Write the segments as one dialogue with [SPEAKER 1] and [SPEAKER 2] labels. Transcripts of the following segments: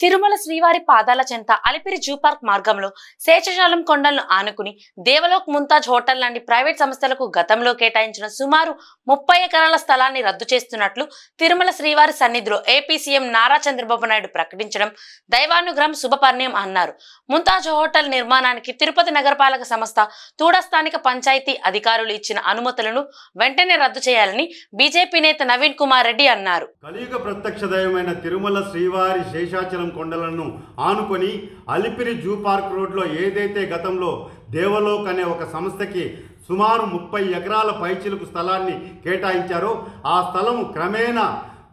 [SPEAKER 1] తిరుమల శ్రీవారి పాదాల చెంత అలిపిరి జూ పార్క్ మార్గంలో శేషాచలం కొండలను ఆనుకుని దేవలోక్ ముంతాజ్ హోటల్ లాంటి ప్రైవేట్ సంస్థలకు గతంలో కేటాయించిన సుమారు 30 ఎకరాల స్థలాన్ని రద్దు చేస్తున్నట్లు తిరుమల శ్రీవారి సన్నిధిలో ఏపీ సీఎం నారా చంద్రబాబు నాయుడు ప్రకటించడం దైవానుగ్రహం శుభపర్ణయం అన్నారు. ముంతాజ్ హోటల్ నిర్మాణానికి తిరుపతి నగరపాలక సంస్థ తూడా స్థానిక పంచాయతీ అధికారులు ఇచ్చిన అనుమతులను వెంటనే రద్దు చేయాలని బీజేపీ నేత నవీన్ కుమార్ రెడ్డి అన్నారు.
[SPEAKER 2] కలియుగ ప్రత్యక్ష దైవమైన తిరుమల శ్రీవారి శేషాచలం కొండలను ఆనుకొని అలిపిరి జూ పార్క్ రోడ్లో ఏదైతే గతంలో దేవలోక్ అనే ఒక సంస్థకి సుమారు 30 ఎకరాల పైచిలుకు స్థలాన్ని కేటాయించారో ఆ స్థలం క్రమేణా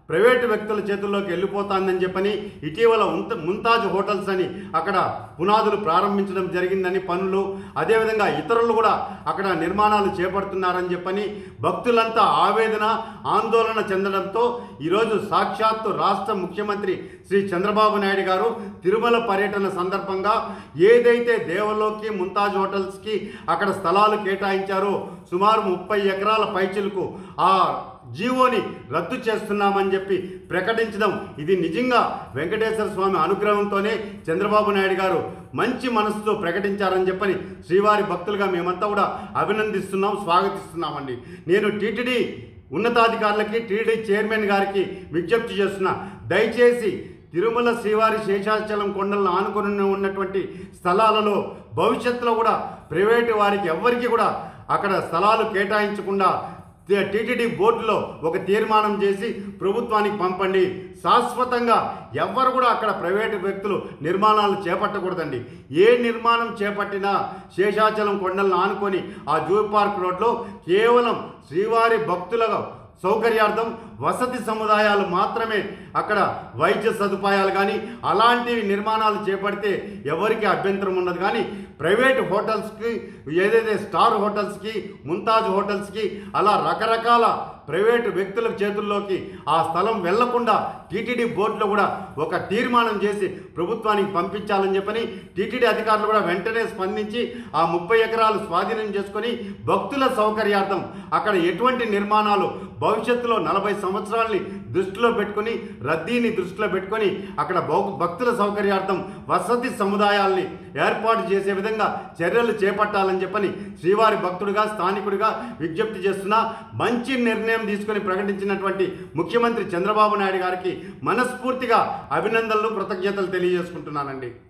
[SPEAKER 2] ప్రైవేటు వ్యక్తుల చేతుల్లోకి వెళ్ళిపోతుందని చెప్పని ఇటీవల ముంతాజ్ హోటల్స్ అని అక్కడ పునాదులు ప్రారంభించడం జరిగిందని పనులు, అదేవిధంగా ఇతరులు కూడా అక్కడ నిర్మాణాలు చేపడుతున్నారని చెప్పని భక్తులంతా ఆవేదన ఆందోళన చెందడంతో ఈరోజు సాక్షాత్తు రాష్ట్ర ముఖ్యమంత్రి శ్రీ చంద్రబాబు నాయుడు గారు తిరుమల పర్యటన సందర్భంగా ఏదైతే దేవలోక్కి ముంతాజ్ హోటల్స్కి అక్కడ స్థలాలు కేటాయించారో సుమారు 30 ఎకరాల పైచిలకు ఆ జీవోని రద్దు చేస్తున్నామని చెప్పి ప్రకటించడం ఇది నిజంగా వెంకటేశ్వర స్వామి అనుగ్రహంతోనే చంద్రబాబు నాయుడు గారు మంచి మనసుతో ప్రకటించారని చెప్పని శ్రీవారి భక్తులుగా మేమంతా కూడా అభినందిస్తున్నాం, స్వాగతిస్తున్నామండి. నేను టీటీడీ ఉన్నతాధికారులకి టీటీడీ చైర్మన్ గారికి విజ్ఞప్తి చేస్తున్నా, దయచేసి తిరుమల శ్రీవారి శేషాచలం కొండలను ఆనుకొని ఉన్నటువంటి స్థలాలలో భవిష్యత్తులో కూడా ప్రైవేటు వారికి ఎవ్వరికి కూడా అక్కడ స్థలాలు కేటాయించకుండా టీటీడీ బోర్డులో ఒక తీర్మానం చేసి ప్రభుత్వానికి పంపండి. శాశ్వతంగా ఎవ్వరు కూడా అక్కడ ప్రైవేటు వ్యక్తులు నిర్మాణాలు చేపట్టకూడదండి. ఏ నిర్మాణం చేపట్టినా శేషాచలం కొండలను ఆనుకొని ఆ జూ పార్క్ రోడ్లో కేవలం శ్రీవారి భక్తుల సౌకర్యార్థం వసతి సముదాయాలు మాత్రమే, అక్కడ వైద్య సదుపాయాలు కానీ అలాంటివి నిర్మాణాలు చేపడితే ఎవరికి అభ్యంతరం ఉండదు. కానీ ప్రైవేట్ హోటల్స్కి ఏదైతే స్టార్ హోటల్స్కి ముంతాజ్ హోటల్స్కి అలా రకరకాల ప్రైవేటు వ్యక్తుల చేతుల్లోకి ఆ స్థలం వెళ్లకుండా టీటీడీ బోర్డులో కూడా ఒక తీర్మానం చేసి ప్రభుత్వానికి పంపించాలని చెప్పని టీటీడీ అధికారులు కూడా వెంటనే స్పందించి ఆ 30 ఎకరాలు స్వాధీనం చేసుకొని భక్తుల సౌకర్యార్థం అక్కడ ఎటువంటి నిర్మాణాలు భవిష్యత్తులో 40 సంవత్సరాలని దృష్టిలో పెట్టుకొని రద్దీని దృష్టిలో పెట్టుకొని అక్కడ భక్తుల సౌకర్యార్థం వసతి సముదాయాల్ని ఏర్పాటు చేసే విధంగా చర్యలు చేపట్టాలని చెప్పని శ్రీవారి భక్తుడిగా స్థానికుడిగా విజ్ఞప్తి చేస్తున్నా. మంచి నిర్ణయం తీసుకొని ప్రకటించినటువంటి ముఖ్యమంత్రి చంద్రబాబు నాయుడు గారికి మనస్ఫూర్తిగా అభినందనలు, కృతజ్ఞతలు తెలియజేసుకుంటున్నానండి.